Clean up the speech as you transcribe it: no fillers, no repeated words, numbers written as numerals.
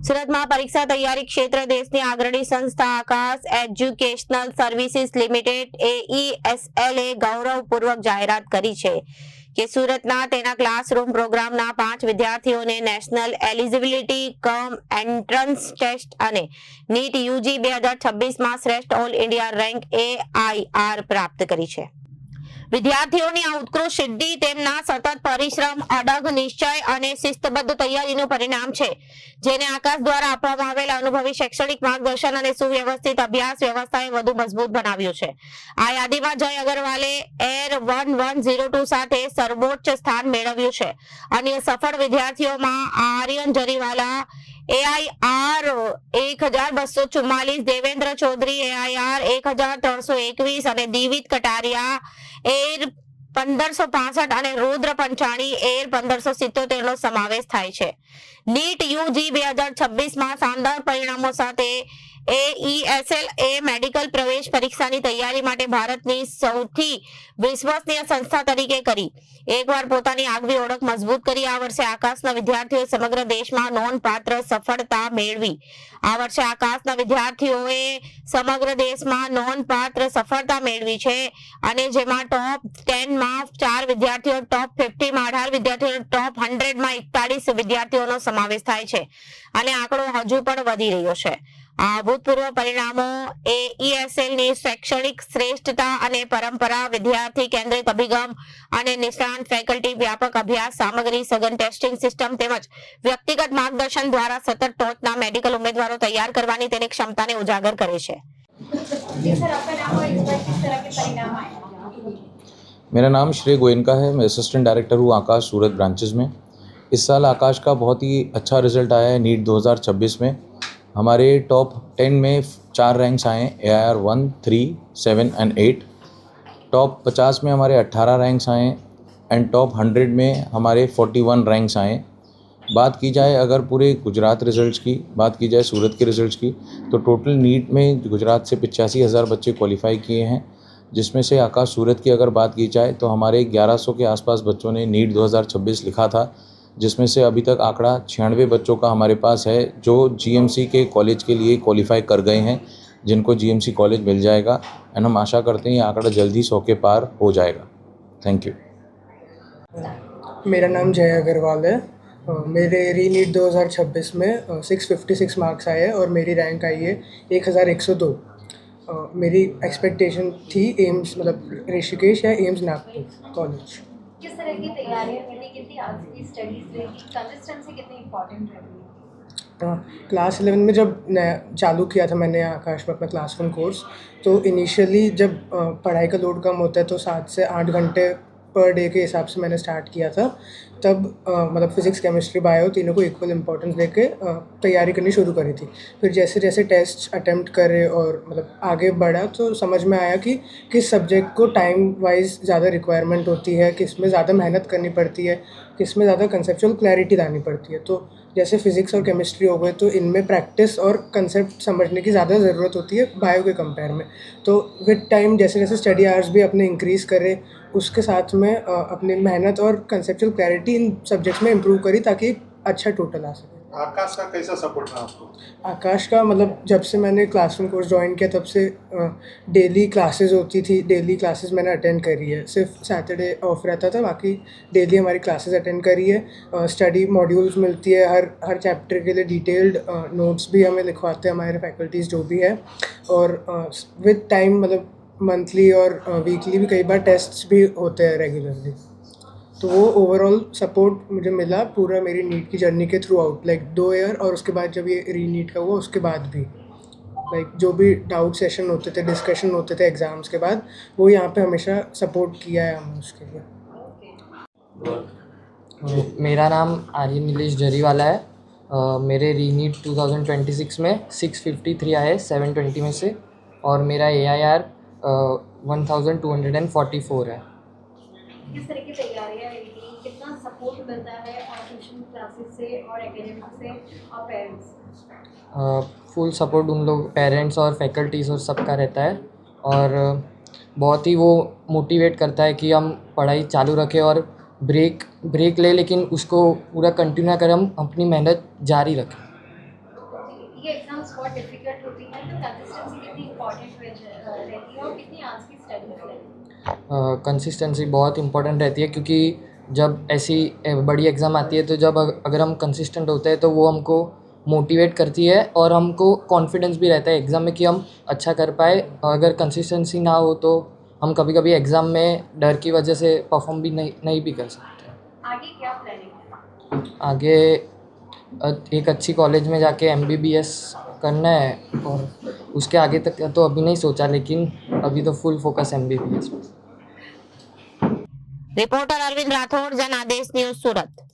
સુરતમાં પરીક્ષા તૈયારી ક્ષેત્રે દેશની અગ્રણી સંસ્થા આકાશ એજ્યુકેશનલ સર્વિસીસ લિમિટેડ AESL એ ગૌરવપૂર્વક જાહેરાત કરી છે કે સુરતના તેના ક્લાસરૂમ પ્રોગ્રામના 5 વિદ્યાર્થીઓને national eligibility cum entrance test અને નીટ યુજી 2026માં શ્રેષ્ઠ ઓલ ઇન્ડિયા રેન્ક AIR પ્રાપ્ત કરી છે। વિદ્યાર્થીઓની આ ઉત્કૃષ્ટ સિદ્ધિ તેમના સતત પરિશ્રમ, અડગ નિશ્ચય અને શિસ્તબદ્ધ તૈયારીનું પરિણામ છે, જેને આકાશ દ્વારા આપવામાં આવેલા અનુભવી શૈક્ષણિક માર્ગદર્શન અને સુવ્યવસ્થિત અભ્યાસ વ્યવસ્થાએ વધુ મજબૂત બનાવ્યું છે। આ યાદીમાં જય અગરવાલે એર 1102 સાથે સર્વોચ્ચ સ્થાન મેળવ્યું છે। અન્ય સફળ વિદ્યાર્થીઓમાં આર્યન જરીવાલા AIR 1244, દેવેન્દ્ર ચૌધરી AIR 1321 અને દિવિત કટારિયા એર 1565 અને રુદ્ર પંચાણી એર 1577 નો સમાવેશ થાય છે। નીટ યુજી 2026માં શાનદાર પરિણામો સાથે AESL એ મેડિકલ પ્રવેશ પરીક્ષાની તૈયારી માટે ભારતની સૌથી વિશ્વસનીય સંસ્થા તરીકે કરી એકવાર પોતાની આગવી ઓળખ મજબૂત કરી આ વર્ષે આકાશના વિદ્યાર્થીઓએ સમગ્ર દેશમાં નોંધપાત્ર સફળતા મેળવી। આ વર્ષે આકાશના વિદ્યાર્થીઓએ સમગ્ર દેશમાં નોંધપાત્ર સફળતા મેળવી છે અને જેમાં ટોપ 10 માં 4 વિદ્યાર્થીઓ, ટોપ 50 માં 18 વિદ્યાર્થીઓ, ટોપ 100 માં 41 વિદ્યાર્થીઓનો સમાવેશ થાય છે અને આંકડો હજુ પણ વધી રહ્યો છે। આ અભૂતપૂર્વ પરિણામો AESLની શૈક્ષણિક શ્રેષ્ઠતા અને પરંપરા, વિદ્યાર્થી કેન્દ્રિત અભિગમ અને નિષ્ણાત ફેકલ્ટી, વ્યાપક અભ્યાસ સામગ્રી, સઘન ટેસ્ટિંગ સિસ્ટમ તેમજ વ્યક્તિગત માર્ગદર્શન દ્વારા સતત ટોચના મેડિકલ ઉમેદવારો તૈયાર કરવાની તેની ક્ષમતાને ઉજાગર કરે છે। मेरा नाम श्रेय गोयनका है। मैं असिस्टेंट डायरेक्टर हूँ आकाश सूरत ब्रांचेस में। इस साल आकाश का बहुत ही अच्छा रिजल्ट आया है नीट 2026 में। हमारे टॉप 10 में 4 रैंक्स आए हैं, AIR 1, 3, 7 एंड 8। टॉप 50 में हमारे 18 रैंक्स आए हैं एंड टॉप 100 में हमारे 41 रैंक्स आए हैं। बात की जाए अगर पूरे गुजरात रिजल्ट्स की, बात की जाए सूरत के रिजल्ट्स की, तो टोटल नीट में गुजरात से 85,000 बच्चे क्वालिफाई किए हैं, जिसमें से आकाश सूरत की अगर बात की जाए तो हमारे 1100 के आसपास बच्चों ने नीट 2026 लिखा था, जिसमें से अभी तक आंकड़ा 96 बच्चों का हमारे पास है जो GMC के कॉलेज के लिए क्वालिफाई कर गए हैं, जिनको GMC कॉलेज मिल जाएगा एंड हम आशा करते हैं ये आंकड़ा जल्दी 100 के पार हो जाएगा। Thank you. मेरा नाम जय अग्रवाल है। मेरे री नीट 2026 में 656 मार्क्स आए और मेरी रैंक आई है 1102। मेरी एक्सपेक्टेशन थी एम्स मतलब ऋषिकेश या एम्स नागपुर कॉलेज। किस तरह की तैयारियां थी, कितनी आज की स्टडीज रही, कंसिस्टेंसी कितनी इंपॉर्टेंट रही? क्लास 11 में जब चालू किया था मैंने आकाश में अपना क्लासरूम कोर्स, तो इनिशियली जब पढ़ाई का लोड कम होता है तो 7 से 8 घंटे पर डे के हिसाब से मैंने स्टार्ट किया था। तब मतलब फिज़िक्स, केमिस्ट्री, बायो तीनों को इक्वल इम्पोर्टेंस देके तैयारी करनी शुरू करी थी। फिर जैसे जैसे टेस्ट अटेम्प्ट करे और मतलब आगे बढ़ा तो समझ में आया कि किस सब्जेक्ट को टाइम वाइज ज़्यादा रिक्वायरमेंट होती है, किस में ज़्यादा मेहनत करनी पड़ती है, किस में ज़्यादा कंसेप्चुअल क्लैरिटी लानी पड़ती है। तो जैसे फिज़िक्स और केमिस्ट्री हो गए तो इनमें प्रैक्टिस और कंसेप्ट समझने की ज़्यादा ज़रूरत होती है बायो के कंपेयर में। तो विद टाइम जैसे जैसे स्टडी आवर्स भी अपने इंक्रीज़ करे, उसके साथ में अपनी मेहनत और कंसेप्चुअल क्लैरिटी इन सब्जेक्ट्स में इम्प्रूव करी ताकि अच्छा टोटल आ सके। आकाश का कैसा सपोर्ट रहा आपको? आकाश का मतलब जब से मैंने क्लासरूम कोर्स ज्वाइन किया तब से डेली क्लासेस होती थी, डेली क्लासेस मैंने अटेंड करी है। सिर्फ सैटरडे ऑफ रहता था, बाकी डेली हमारी क्लासेस अटेंड करी है। स्टडी मॉड्यूल्स मिलती है, हर चैप्टर के लिए डिटेल्ड नोट्स भी हमें लिखवाते हैं हमारे फैकल्टीज़ जो भी है। और विद टाइम मतलब मंथली और वीकली भी कई बार टेस्ट्स भी होते हैं रेगुलरली। तो वो ओवरऑल सपोर्ट मुझे मिला पूरा मेरी नीट की जर्नी के थ्रू आउट, लाइक 2 ईयर और उसके बाद जब ये री नीट का हुआ उसके बाद भी लाइक जो भी डाउट सेशन होते थे, डिस्कशन होते थे एग्ज़ाम्स के बाद, वो यहाँ पे हमेशा सपोर्ट किया है हमें उसके लिए। मेरा नाम आर्यन नीलेश जरीवाला है। मेरे री नीट 2026 में 653 आए 720 में से और मेरा AIR 1244 है। किस तरह की तैयारियां रही, कितना सपोर्ट मिलता है और ट्यूशन क्लासेस से और एकेडमिक से और पेरेंट्स? फुल सपोर्ट उन लोग पेरेंट्स और फैकल्टीज़ और सबका रहता है और बहुत ही वो मोटिवेट करता है कि हम पढ़ाई चालू रखें और ब्रेक ले, लेकिन उसको पूरा कंटिन्यू करें, हम अपनी मेहनत जारी रखें। बहुत डिफिकल्ट होती है, तो कंसिस्टेंसी कितनी इंपॉर्टेंट रहती है और कितनी आज की स्टडीज रहती कंसिस्टेंसी बहुत इंपॉर्टेंट रहती है, क्योंकि जब ऐसी बड़ी एग्ज़ाम आती है तो जब अगर हम कंसिस्टेंट होते हैं तो वो हमको मोटिवेट करती है और हमको कॉन्फिडेंस भी रहता है एग्ज़ाम में कि हम अच्छा कर पाए। और अगर कंसिस्टेंसी ना हो तो हम कभी कभी एग्ज़ाम में डर की वजह से परफॉर्म भी नहीं भी कर सकते। है? आगे क्या प्लानिंग है? आगे एक अच्छी कॉलेज में जाके MBBS करना है, और उसके आगे तक तो अभी नहीं सोचा, लेकिन अभी तो फुल फोकस MBBS पे। रिपोर्टर अरविंद राठौड़, जनादेश न्यूज, सूरत।